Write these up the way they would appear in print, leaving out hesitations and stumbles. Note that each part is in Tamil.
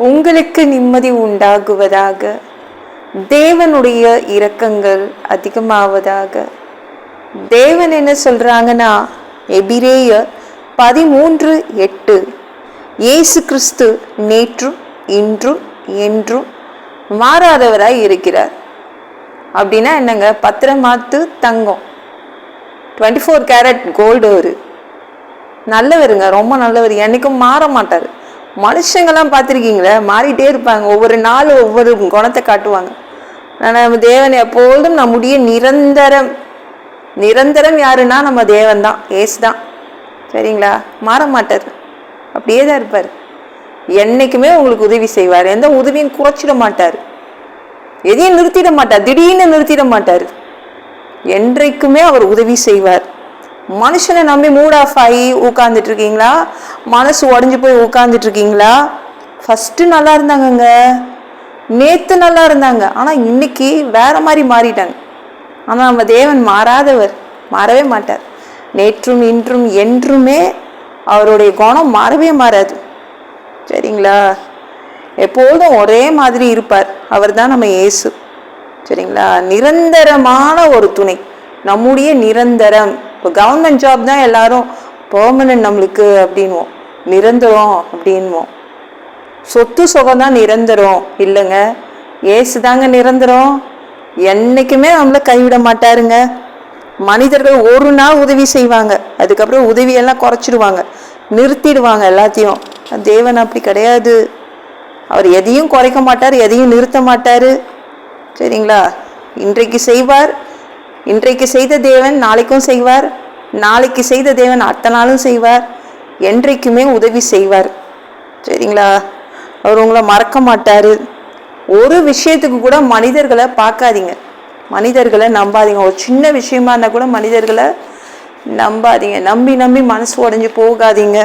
உங்களுக்கு நிம்மதி உண்டாகுவதாக. தேவனுடைய இரக்கங்கள் அதிகமாவதாக. தேவன் என்ன சொல்றாங்கன்னா, எபிரேயர் 13:8, இயேசு கிறிஸ்து நேற்றும் இன்றும் என்றும் மாறாதவராய் இருக்கிறார். அப்படின்னா என்னங்க? பத்திரமாத்து தங்கம், 24 கேரட் கோல்டு. ஒரு நல்லவருங்க, ரொம்ப நல்லவர், என்னைக்கும் மாற மாட்டார். மனுஷங்கெல்லாம் பார்த்துருக்கீங்களே, மாறிட்டே இருப்பாங்க, ஒவ்வொரு நாள் ஒவ்வொரு குணத்தை காட்டுவாங்க. நம்ம தேவன் எப்பொழுதும் நம்முடைய நிரந்தரம். நிரந்தரம் யாருன்னா நம்ம தேவன் தான், ஏசு தான். சரிங்களா? மாற மாட்டார், அப்படியே தான் இருப்பார். என்னைக்குமே உங்களுக்கு உதவி செய்வார். எந்த உதவியும் குறைச்சிட மாட்டார், எதையும் நிறுத்திட மாட்டார், திடீர்னு நிறுத்திட மாட்டார். என்றைக்குமே அவர் உதவி செய்வார். மனுஷனை நம்பி மூட் ஆஃப் ஆகி உட்கார்ந்துட்டு இருக்கீங்களா? மனசு உடஞ்சி போய் உட்கார்ந்துட்டு இருக்கீங்களா? ஃபஸ்ட்டு நல்லா இருந்தாங்கங்க, நேற்று நல்லா இருந்தாங்க, ஆனால் இன்னைக்கு வேற மாதிரி மாறிட்டாங்க. ஆனால் நம்ம தேவன் மாறாதவர், மாறவே மாட்டார். நேற்றும் இன்றும் என்றுமே அவருடைய குணம் மாறவே மாறாது. சரிங்களா? எப்போதும் ஒரே மாதிரி இருப்பார். அவர் தான் நம்ம இயேசு. சரிங்களா? நிரந்தரமான ஒரு துணை, நம்முடைய நிரந்தரம். இப்போ கவர்மெண்ட் ஜாப் தான் எல்லாரும் பெர்மனன்ட் நம்மளுக்கு அப்படின்வோம், நிரந்தரம் அப்படின்வோம். சொத்து சுகம் தான் நிரந்தரம் இல்லைங்க, இயேசு தாங்க நிரந்தரம். என்னைக்குமே நம்மளை கைவிட மாட்டாருங்க. மனிதர்கள் ஒரு நாள் உதவி செய்வாங்க, அதுக்கப்புறம் உதவியெல்லாம் குறைச்சிடுவாங்க, நிறுத்திடுவாங்க எல்லாத்தையும். தேவன் அப்படி கிடையாது. அவர் எதையும் குறைக்க மாட்டார், எதையும் நிறுத்த மாட்டார். சரிங்களா? இன்றைக்கு செய்வார், இன்றைக்கு செய்த தேவன் நாளைக்கும் செய்வார், நாளைக்கு செய்த தேவன் அடுத்த நாளும் செய்வார். என்றைக்குமே உதவி செய்வார். சரிங்களா? அவர் உங்களை மறக்க மாட்டார். ஒரு விஷயத்துக்கு கூட மனிதர்களை பார்க்காதீங்க, மனிதர்களை நம்பாதீங்க. ஒரு சின்ன விஷயமா இருந்தால் கூட மனிதர்களை நம்பாதீங்க. நம்பி நம்பி மனசு உடஞ்சி போகாதீங்க.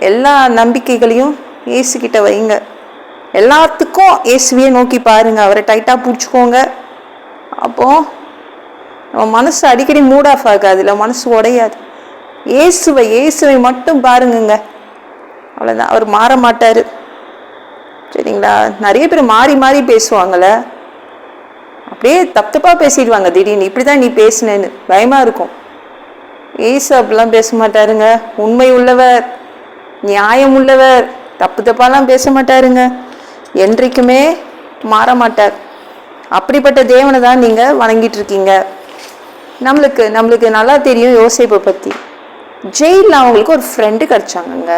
எல்லா நம்பிக்கைகளையும் இயேசுக்கிட்ட வைங்க. எல்லாத்துக்கும் இயேசுவையே நோக்கி பாருங்க, அவரை டைட்டாக பிடிச்சிக்கோங்க. அப்போ நம்ம மனசு அடிக்கடி மூட் ஆஃப் ஆகாது, இல்லை மனசு உடையாது. இயேசுவை மட்டும் பாருங்கங்க, அவ்வளோதான். அவர் மாற மாட்டார். சரிங்களா? நிறைய பேர் மாறி மாறி பேசுவாங்கள்ல, அப்படியே தப்பாக பேசிடுவாங்க. திடீர்னு இப்படி தான் நீ பேசுனேன்னு பயமாக இருக்கும். இயேசு அப்படிலாம் பேச மாட்டாருங்க. உண்மை உள்ளவர், நியாயம் உள்ளவர், தப்பாலாம் பேச மாட்டாருங்க. என்றைக்குமே மாற மாட்டார். அப்படிப்பட்ட தேவனை தான் நீங்கள் வணங்கிட்டு இருக்கீங்க. நம்மளுக்கு நல்லா தெரியும் யோசேப்பை பற்றி. ஜெயிலில் அவங்களுக்கு ஒரு ஃப்ரெண்டு கிடச்சாங்கங்க.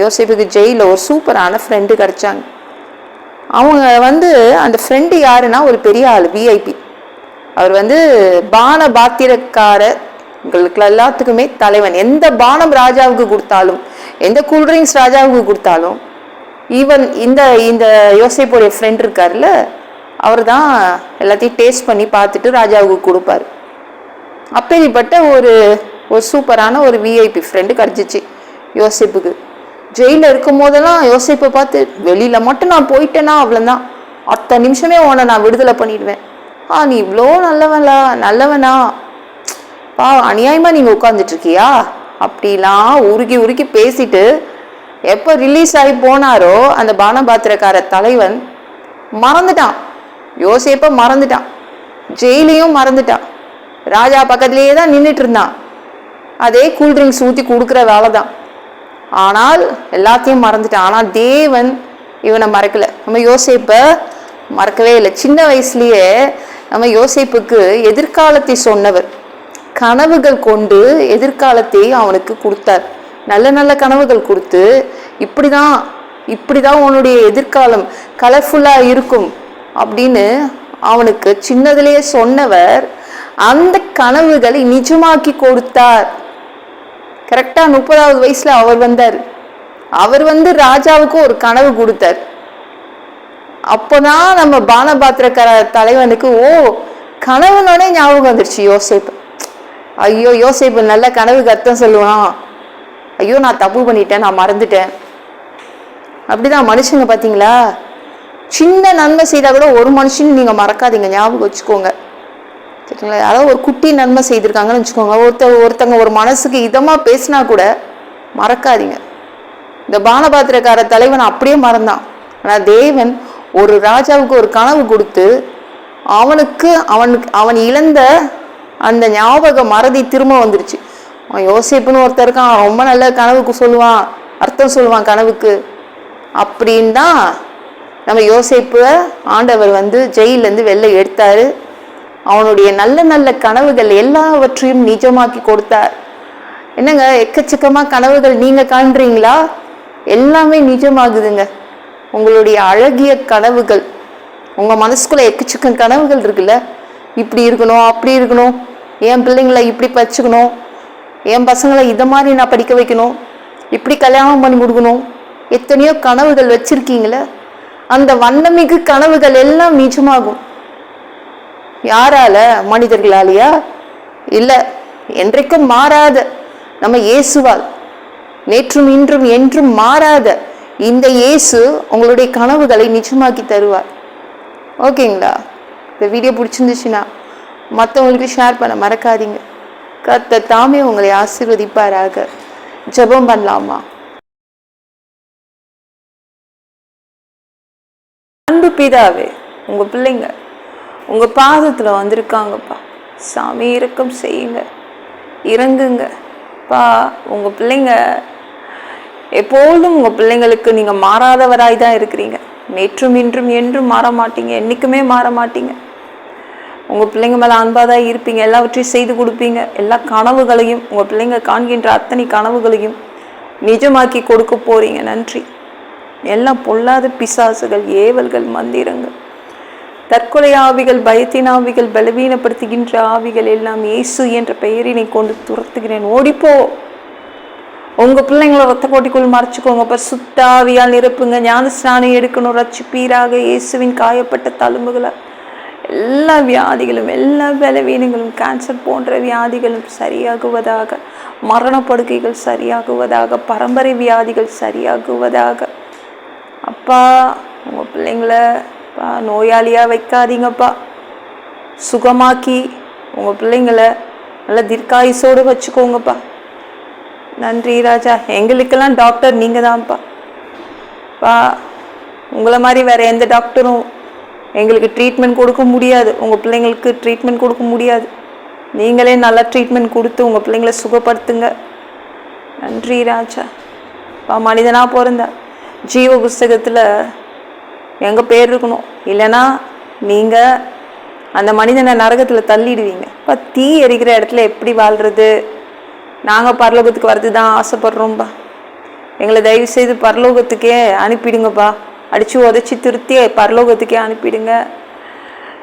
யோசேப்புக்கு ஜெயிலில் ஒரு சூப்பரான ஃப்ரெண்டு கிடச்சாங்க. அவங்க அந்த ஃப்ரெண்டு யாருன்னா ஒரு பெரிய ஆள், விஐபி. அவர் பான பாத்திரக்காரர்களுக்கு எல்லாத்துக்குமே தலைவன். எந்த பானம் ராஜாவுக்கு கொடுத்தாலும், எந்த கூல்ட்ரிங்க்ஸ் ராஜாவுக்கு கொடுத்தாலும், ஈவன் இந்த யோசேப்புடைய ஃப்ரெண்ட் இருக்கார்ல, அவர் தான் எல்லாத்தையும் டேஸ்ட் பண்ணி பார்த்துட்டு ராஜாவுக்கு கொடுப்பார். அப்படிப்பட்ட ஒரு சூப்பரான ஒரு விஐபி ஃப்ரெண்டு கிடச்சிச்சு யோசேப்புக்கு. ஜெயிலில் இருக்கும் போதெல்லாம் யோசேப்பை பார்த்து, வெளியில் மட்டும் நான் போயிட்டேன்னா அவ்வளோதான், அடுத்த நிமிஷமே உன்னை நான் விடுதலை பண்ணிடுவேன். நீ இவ்வளோ நல்லவனா அநியாயமாக நீங்கள் உட்காந்துட்ருக்கியா அப்படிலாம் உருகி பேசிட்டு எப்போ ரிலீஸ் ஆகி போனாரோ அந்த பானபாத்திரக்கார தலைவன் மறந்துட்டான். யோசேப்பை மறந்துட்டான், ஜெயிலையும் மறந்துட்டான். ராஜா பக்கத்திலேயே தான் நின்றுட்டு இருந்தான். அதே கூல்ட்ரிங்க்ஸ் ஊற்றி கொடுக்குற வேலை தான். ஆனால் எல்லாத்தையும் மறந்துட்டான். ஆனால் தேவன் இவனை மறக்கலை. நம்ம யோசேப்பை மறக்கவே இல்லை. சின்ன வயசுலேயே நம்ம யோசேப்புக்கு எதிர்காலத்தை சொன்னவர். கனவுகள் கொண்டு எதிர்காலத்தை அவனுக்கு கொடுத்தார். நல்ல நல்ல கனவுகள் கொடுத்து, இப்படிதான் உன்னுடைய எதிர்காலம் கலர்ஃபுல்லாக இருக்கும் அப்படின்னு அவனுக்கு சின்னதுலேயே சொன்னவர் அந்த கனவுகளை நிஜமாக்கி கொடுத்தார். கரெக்டாக 30வது வயசுல அவர் வந்தார். அவர் ராஜாவுக்கு ஒரு கனவு கொடுத்தார். அப்போதான் நம்ம பானபாத்திரக்கார தலைவனுக்கு கனவுனோடனே ஞாபகம் வந்துருச்சு யோசேப்பு. ஐயோ, யோசேப்பு நல்ல கனவுக்கு அர்த்தம் சொல்லுவான். ஐயோ, நான் தப்பு பண்ணிட்டேன், நான் மறந்துட்டேன். அப்படிதான் மனுஷங்க. பார்த்தீங்களா? சின்ன நன்மை செய்தால் கூட ஒரு மனுஷன் நீங்கள் மறக்காதீங்க, ஞாபகம் வச்சுக்கோங்க. சரிங்களா? யாராவது ஒரு குட்டி நன்மை செய்திருக்காங்கன்னு வச்சுக்கோங்க, ஒருத்தங்க ஒரு மனசுக்கு இதமாக பேசினா கூட மறக்காதீங்க. இந்த பானபாத்திரக்கார தலைவன் அப்படியே மறந்தான். ஆனால் தேவன் ஒரு ராஜாவுக்கு ஒரு கனவு கொடுத்து அவன் இழந்த அந்த ஞாபக மறதி திரும்ப வந்துருச்சு. அவன் யோசேப்புன்னு ஒருத்தர் இருக்கான், ரொம்ப நல்ல கனவுக்கு சொல்லுவான், அர்த்தம் சொல்லுவான் கனவுக்கு அப்படின்னு தான் நம்ம யோசேப்பை ஆண்டவர் ஜெயிலேருந்து வெளில எடுத்தாரு. அவனுடைய நல்ல நல்ல கனவுகள் எல்லாவற்றையும் நிஜமாக்கி கொடுத்தார். என்னங்க எக்கச்சக்கமா கனவுகள் நீங்க காண்றீங்களா? எல்லாமே நிஜமாகுதுங்க. உங்களுடைய அழகிய கனவுகள், உங்க மனசுக்குள்ள எக்கச்சக்க கனவுகள் இருக்குல்ல, இப்படி இருக்கணும், அப்படி இருக்கணும், என் பிள்ளைங்களை இப்படி பச்சுக்கணும், என் பசங்களை இதை மாதிரி நான் படிக்க வைக்கணும், இப்படி கல்யாணம் பண்ணி கொடுக்கணும், எத்தனையோ கனவுகள் வச்சிருக்கீங்களே. அந்த வண்ணமிகு கனவுகள் எல்லாம் நிஜமாகும். யாரால? மனிதர்களாலையா? இல்ல, என்றைக்கும் மாறாத நம்ம இயேசுவால், நேற்றும் இன்றும் என்றும் மாறாத இந்த இயேசு உங்களுடைய கனவுகளை நிஜமாக்கி தருவார். ஓகேங்களா? இந்த வீடியோ பிடிச்சிருந்துச்சுன்னா மற்றவங்களுக்கு ஷேர் பண்ண மறக்காதீங்க. கர்த்தர் தாமே உங்களை ஆசீர்வதிப்பாராக. ஜெபம் பண்ணலாமா? அன்பு பிதாவே, உங்க பிள்ளைங்க உங்க பாதத்துல வந்திருக்காங்கப்பா. சாமி இரக்கம் செய்யுங்க, இறங்குங்கப்பா. உங்க பிள்ளைங்க எப்போதும் உங்க பிள்ளைங்களுக்கு நீங்க மாறாதவராய் தான் இருக்கிறீங்க. நேற்றும் இன்றும் என்றும் மாற மாட்டீங்க, என்னைக்குமே மாற மாட்டீங்க. உங்க பிள்ளைங்க மேல அன்பாதான் இருப்பீங்க, எல்லாவற்றையும் செய்து கொடுப்பீங்க. எல்லா கனவுகளையும், உங்க பிள்ளைங்க காண்கின்ற அத்தனை கனவுகளையும் நிஜமாக்கி கொடுக்க போறீங்க. நன்றி. எல்லாம் பொல்லாத பிசாசுகள், ஏவல்கள், மந்திரங்கள், தற்கொலை ஆவிகள், பயத்தின் ஆவிகள், பலவீனப்படுத்துகின்ற ஆவிகள் எல்லாம் இயேசு என்ற பெயரினை கொண்டு துரத்துகிறேன். ஓடிப்போ. உங்க பிள்ளைங்கள ரத்த கோட்டிக்குள் மறைச்சுக்கோங்க. பரிசுத்த ஆவியால் நிரப்புங்க. ஞான ஸ்நானம் எடுக்கணும். ரட்சிப்பீராக இயேசுவின் காயப்பட்ட தழும்புகளை. எல்லா வியாதிகளும், எல்லா பலவீனங்களும், கேன்சர் போன்ற வியாதிகளும் சரியாகுவதாக, மரணப்படுக்கைகள் சரியாகுவதாக, பரம்பரை வியாதிகள் சரியாகுவதாக. அப்பா, உங்க பிள்ளைங்களை நோயாளியா வைக்காதீங்கப்பா. சுகமாக்கி உங்க பிள்ளைங்களை நல்ல தீர்க்காயுசோடு வச்சுக்கோங்கப்பா. நன்றி ராஜா. எங்களுக்கெல்லாம் டாக்டர் நீங்க தான்ப்பா. உங்களை மாதிரி வேற எந்த டாக்டரும் எங்களுக்கு ட்ரீட்மெண்ட் கொடுக்க முடியாது, உங்க பிள்ளைங்களுக்கு ட்ரீட்மெண்ட் கொடுக்க முடியாது. நீங்களே நல்ல ட்ரீட்மெண்ட் கொடுத்து உங்க பிள்ளைங்களை சுகப்படுத்துங்க. நன்றி ராஜா. மனிதனா பிறந்த ஜீவ புஸ்தகத்துல எங்க பேர் இருக்கணும், இல்லைன்னா நீங்க அந்த மனிதனை நரகத்துல தள்ளிடுவீங்க. தீ எரிக்கிற இடத்துல எப்படி வாழ்றது? நாங்க பரலோகத்துக்கு வர்றதுதான் ஆசைப்படுறோம்பா. எங்களை தயவு செய்து பரலோகத்துக்கே அனுப்பிடுங்கப்பா. அடிச்சு உதச்சி திருத்தி பரலோகத்துக்கே அனுப்பிடுங்க.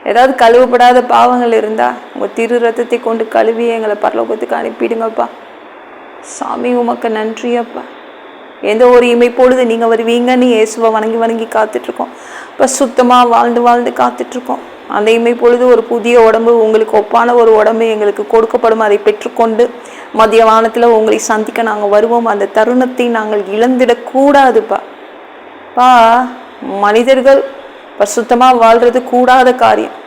ஏதாவது கழுவப்படாத பாவங்கள் இருந்தா உங்க திரு ரத்தத்தை கொண்டு கழுவி எங்களை பரலோகத்துக்கு அனுப்பிடுங்கப்பா. சாமி உமக்கு நன்றியப்பா. எந்த ஒரு இமைப்பொழுது நீங்க வருவீங்கன்னு இயேசுவை வணங்கி வணங்கி காத்துட்ருக்கோம். இப்போ சுத்தமாக வாழ்ந்து வாழ்ந்து காத்துட்ருக்கோம். அந்த இமைப்பொழுது ஒரு புதிய உடம்பு, உங்களுக்கு ஒப்பான ஒரு உடம்பு எங்களுக்கு கொடுக்கப்படும். அதை பெற்றுக்கொண்டு மதிய வானத்தில் உங்களை சந்திக்க நாங்கள் வருவோம். அந்த தருணத்தை நாங்கள் இழந்திடக்கூடாதுப்பா. மனிதர்கள் சுத்தமாக வாழ்றது கூடாத காரியம்.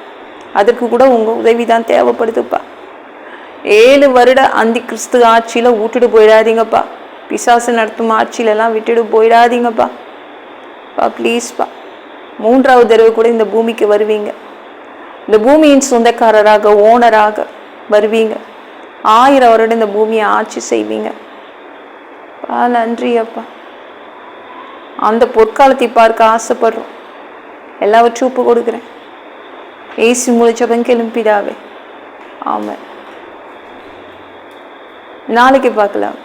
அதற்கு கூட உங்கள் உதவி தான் தேவைப்படுதுப்பா. 7 வருட அந்தி கிறிஸ்து ஆட்சியில் விட்டுட்டு போயிடாதீங்கப்பா. பிசாசு நடத்தும் ஆட்சியிலெல்லாம் விட்டுட்டு போயிடாதீங்கப்பா. ப்ளீஸ்ப்பா. 3வது தடவை கூட இந்த பூமிக்கு வருவீங்க. இந்த பூமியின் சொந்தக்காரராக, ஓனராக வருவீங்க. 1000 வருடம் இந்த பூமியை ஆட்சி செய்வீங்க. நன்றி அப்பா. அந்த பொற்காலத்தை பார்க்க ஆசைப்படுறோம். எல்லாவற்றையும் ஒப்பு கொடுக்குறேன். ஏசு மூலம் ஜெபம் கேளும் பிதாவே. ஆமென். நாளைக்கு பார்க்கலாம்.